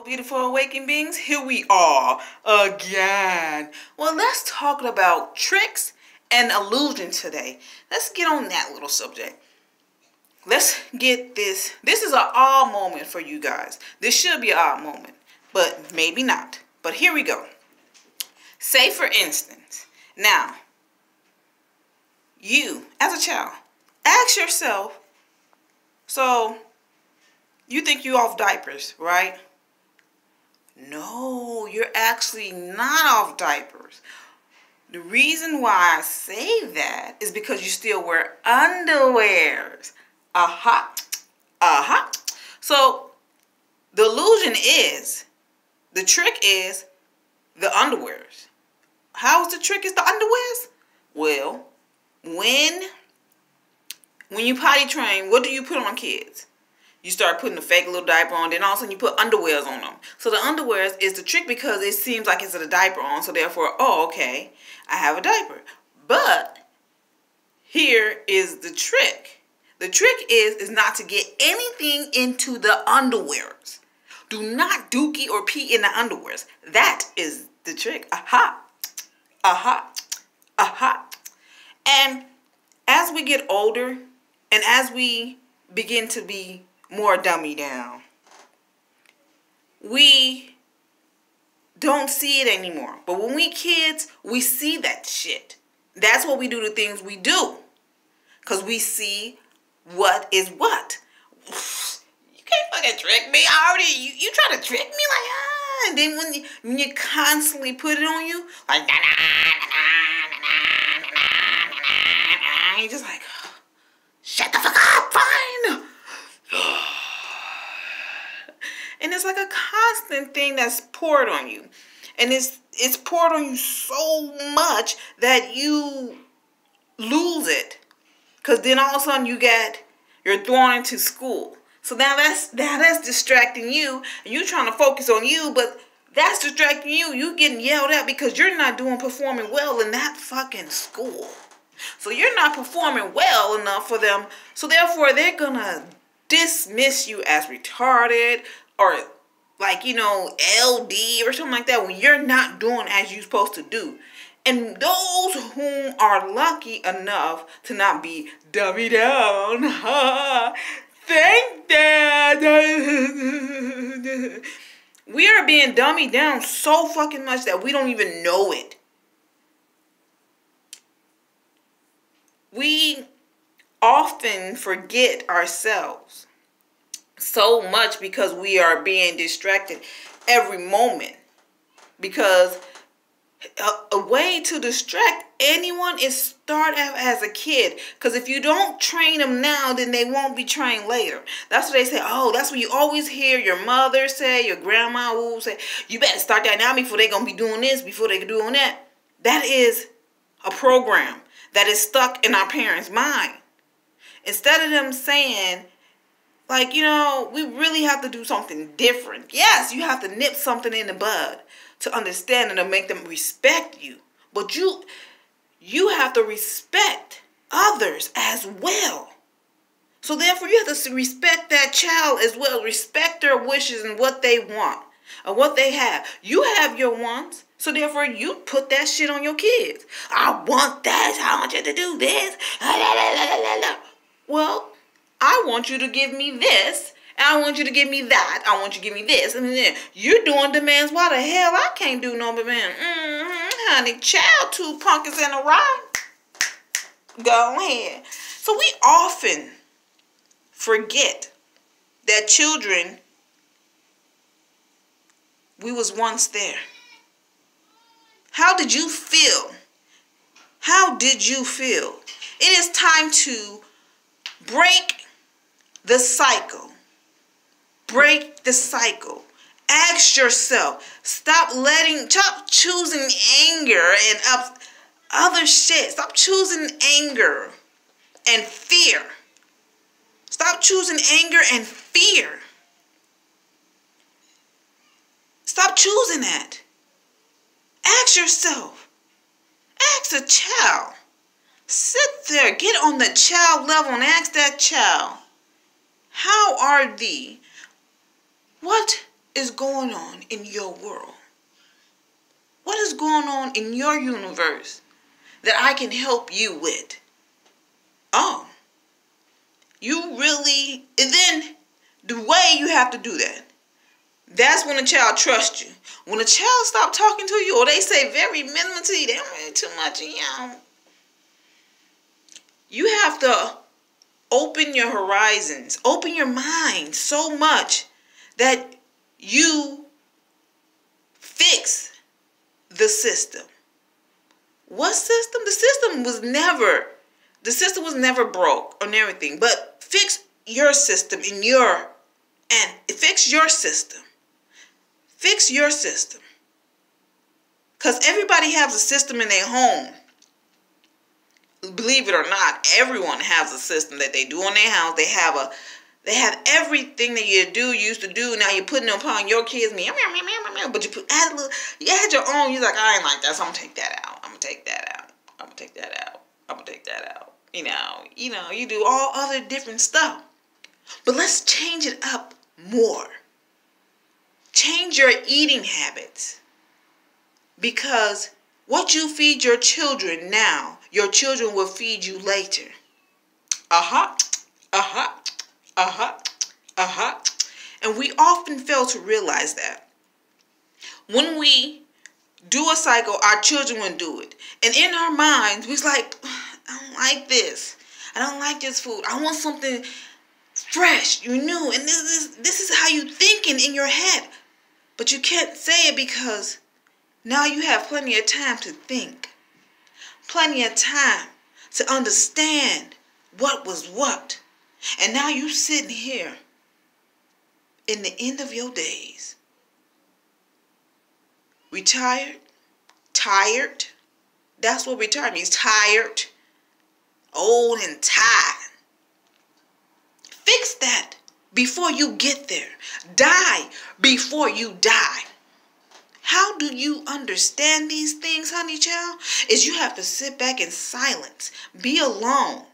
Beautiful awakened beings, here we are again. Well, let's talk about tricks and illusion today. Let's get on that little subject. Let's get this. This is an aha moment for you guys. This should be an aha moment, but maybe not. But here we go. Say for instance, now, you as a child, ask yourself, so you think you off diapers, right? No, you're actually not off diapers. The reason why I say that is because you still wear underwears. So the illusion is, the trick is the underwears. How's the trick is the underwears? Well, when you potty train, what do you put on kids? You start putting a fake little diaper on, then all of a sudden you put underwears on them. So the underwears is the trick because it seems like it's a diaper on, so therefore, oh, okay, I have a diaper. But here is the trick. The trick is not to get anything into the underwears. Do not dookie or pee in the underwears. That is the trick. And as we get older and as we begin to be more dummy down, we don't see it anymore. But when we kids, we see that shit. That's what we do, the things we do. Because we see what is what. You can't fucking trick me. You try to trick me like, and then when you constantly put it on you, like, you're just like, shut the fuck up, fine. And it's like a constant thing that's poured on you. And it's poured on you so much that you lose it. Because then all of a sudden you're thrown into school. So now that's distracting you. And you're trying to focus on you, but that's distracting you. You getting yelled at because you're not performing well in that fucking school. So you're not performing well enough for them. So therefore they're going to dismiss you as retarded or like, LD or something like that when you're not doing as you're supposed to do. And those whom are lucky enough to not be dummy down, thank that. We are being dummied down so fucking much that we don't even know it. We often forget ourselves so much because we are being distracted every moment. Because a way to distract anyone is start out as a kid. Because if you don't train them now, then they won't be trained later. That's what they say. Oh, that's what you always hear your mother say, your grandma will say, you better start that now before they're going to be doing this, before they're doing that. That is a program that is stuck in our parents' mind. Instead of them saying, like, we really have to do something different. Yes, you have to nip something in the bud to understand and to make them respect you. But you have to respect others as well. So therefore, you have to respect that child as well. Respect their wishes and what they want and what they have. You have your wants. So therefore, you put that shit on your kids. I want that. I want you to do this. Well, I want you to give me this, and I want you to give me that. I want you to give me this, and then you're doing demands. Why the hell I can't do no demand? Honey, child, 2 pumpkins in a ride. Go ahead. So we often forget that children, we was once there. How did you feel? How did you feel? It is time to break the cycle. Break the cycle. Ask yourself. Stop choosing anger and other shit. Stop choosing anger and fear. Stop choosing anger and fear. Stop choosing that. Ask yourself. Ask a child. Sit there, get on the child level and ask that child, how are thee? What is going on in your world? What is going on in your universe that I can help you with? Oh, you really, and then the way you have to do that, that's when a child trusts you. When a child stop talking to you, or they say very minimal to you, they don't really too much, you have to open your horizons, open your mind so much that you fix the system. What system? The system was never broke or everything, but fix your system fix your system. Fix your system. Because everybody has a system in their home. Believe it or not, everyone has a system that they do in their house. They have everything that you used to do. Now you're putting it upon your kids. But you add your own. You're like, I ain't like that, so I'm gonna take that out. I'm gonna take that out. I'm gonna take that out. I'm gonna take that out. You do all other different stuff. But let's change it up more. Change your eating habits. Because what you feed your children now, your children will feed you later. And we often fail to realize that. When we do a cycle, our children will do it. And in our minds, we're like, I don't like this. I don't like this food. I want something fresh, new. And this is how you thinking in your head. But you can't say it because now you have plenty of time to think. Plenty of time to understand what was what. And now you sitting here in the end of your days. Retired. Tired. That's what retired means. Tired. Old and tired. Fix that before you get there. Die before you die. How do you understand these things, honey child? Is you have to sit back in silence. Be alone.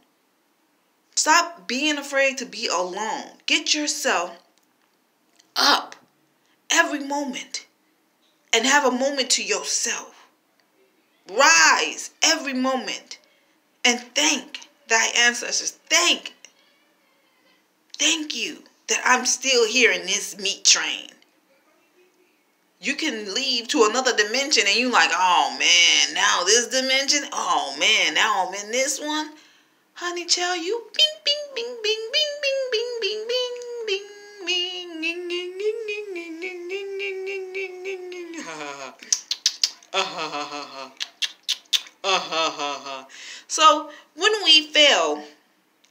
Stop being afraid to be alone. Get yourself up every moment and have a moment to yourself. Rise every moment and thank thy ancestors. Thank you that I'm still here in this meat train. You can leave to another dimension and you like, oh man, now this dimension, oh man, now I'm in this one. Honey child, you bing, bing, bing, bing, bing, bing, bing, bing, bing, bing, bing, So when we fail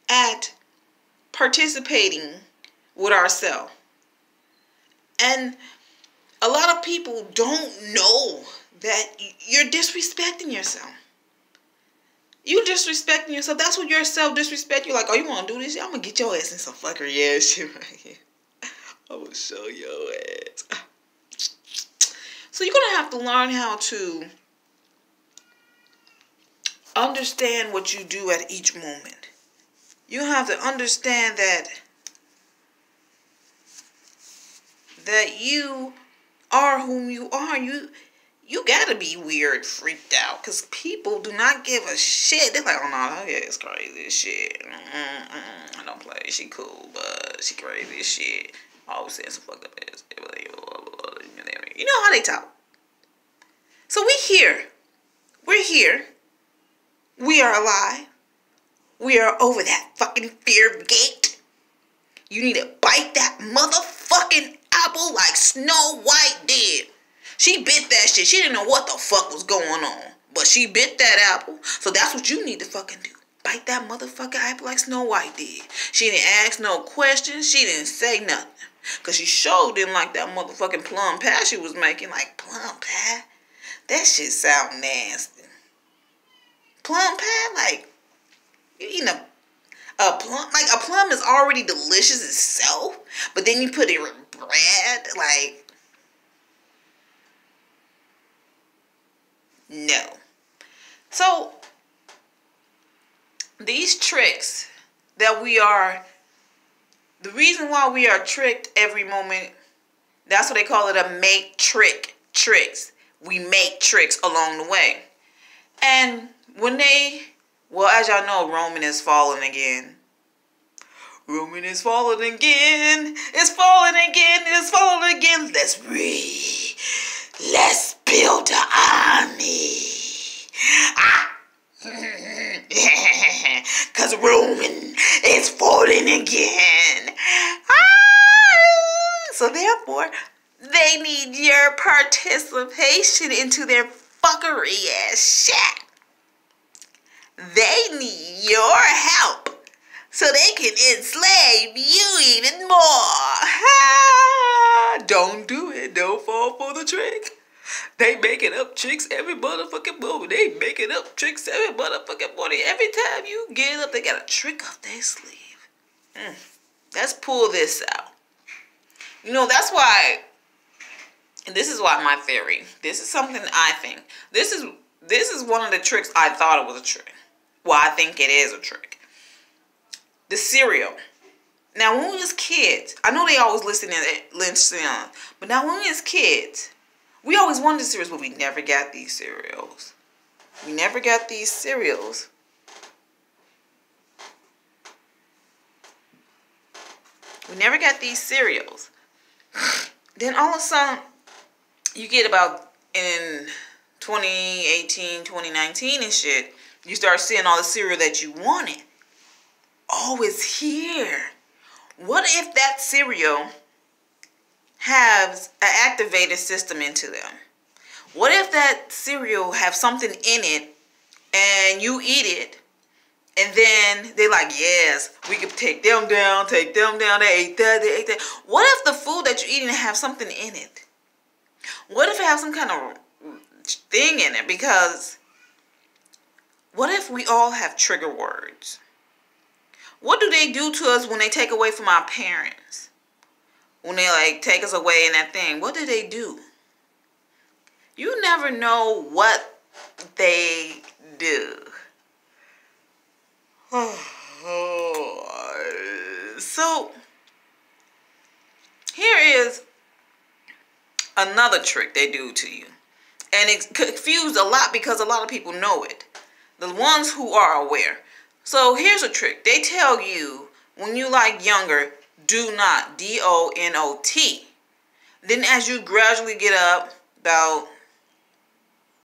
at participating with ourselves, and a lot of people don't know that you're disrespecting yourself. You disrespecting yourself. That's what your self-disrespect. You're like, oh, you want to do this? I'm going to get your ass in some fuckery ass shit right here. I'm going to show your ass. So you're going to have to learn how to understand what you do at each moment. You have to understand that you are whom you are. You gotta be weird, freaked out, because people do not give a shit. They're like, oh no, that is crazy as shit. I don't play. She cool, but she crazy as shit. Always saying some fucked up ass. You know how they talk. So we're here. We are alive. We are over that fucking fear gate. You need to bite that motherfucking apple like Snow White did. She bit that shit. She didn't know what the fuck was going on. But she bit that apple. So that's what you need to fucking do. Bite that motherfucking apple like Snow White did. She didn't ask no questions. She didn't say nothing. Because she sure didn't like that motherfucking plum pie she was making. Like, plum pie? That shit sound nasty. Plum pie? Like, you eating a plum? Like, a plum is already delicious itself. But then you put it with bread? Like, no. So, these tricks that the reason why we are tricked every moment, That's what they call it, a make trick. Tricks. We make tricks along the way. And when well, as y'all know, Roman is falling again. Roman is falling again. It's falling again. It's falling again. Let's build an army. Because Roman is falling again. So therefore, they need your participation into their fuckery ass shit. They need your help so they can enslave you even more. Don't do it. Don't fall for the trick. They making up tricks every motherfucking moment. They making up tricks every motherfucking morning. Every time you get up, they got a trick up their sleeve. Let's pull this out. You know, that's why, and this is why my theory, this is something I think. This is one of the tricks I thought it was a trick. Well, I think it is a trick. The cereal. Now, when we was kids, I know they always listen on, but now when we was kids, we always wanted cereals, but we never got these cereals. We never got these cereals. We never got these cereals. Then all of a sudden, you get about in 2018, 2019 and shit, you start seeing all the cereal that you wanted. Oh, it's here. What if that cereal has an activated system into them? What if that cereal have something in it and you eat it and then they like, yes, we could take them down, they ate that. What if the food that you're eating have something in it? What if it has some kind of thing in it? Because what if we all have trigger words? What do they do to us when they take away from our parents? When they like take us away in that thing, what do they do? You never know what they do. So here is another trick they do to you. And it's confused a lot because a lot of people know it. The ones who are aware. So here's a trick. They tell you when you like younger, do not, DONOT. Then as you gradually get up, about